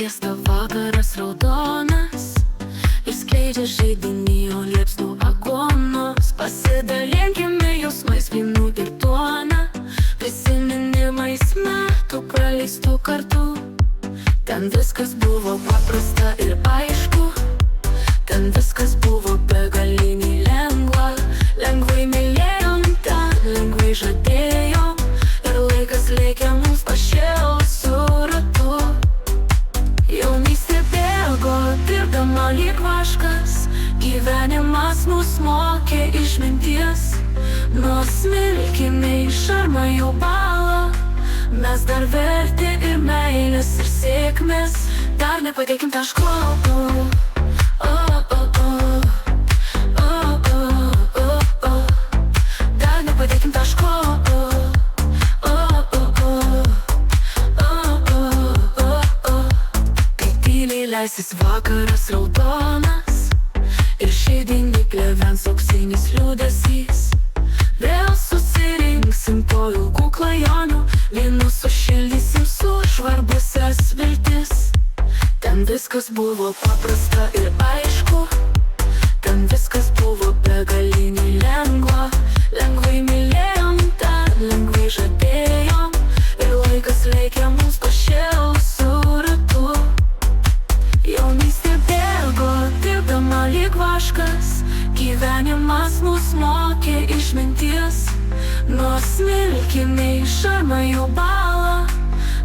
Nutiesta vakaras raudonas ir skleidžia žaidinio liepsnų aguonos. Pasidalinkime jausmais vynu ir duona, prisiminimais metų praleistų kartu. Ten viskas buvo paprasta ir aišku, ten viskas buvo begaliniai lengva. Lengvai mylėjom, ten lengvai žadėjom, ir laikas lėkė mums pašėlusiu ratu. Jaunystė bėgo, dirbdama lyg vaškas, gyvenimas mus mokė išminties. Nuo smilkiniai šarma jau bąla, mes dar verti ir meilės ir sėkmės, dar nepadėkim taško. Dar nepadėkim taško. Kai tyliai leisis vakaras raudonas ir širdinį plevens auksinis liūdesys, vėl susirinksim po ilgų klajonių, vynu sušildysim sužvarbusias viltis. Ten viskas buvo paprasta ir aišku, ten viskas buvo begaliniai lengva. Lengvai mylėjom, ten lengvai žadėjom, ir laikas lėkė mums pašėlusiu ratu. Jaunystė bėgo, dirbdama lyg vaškas, gyvenimas mus mokė išminties. Nuo smilkiniai šarma jau bąla,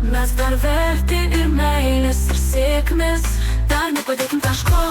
mes dar verti ir meilės ir sėkmės, dar nepadėkim taško.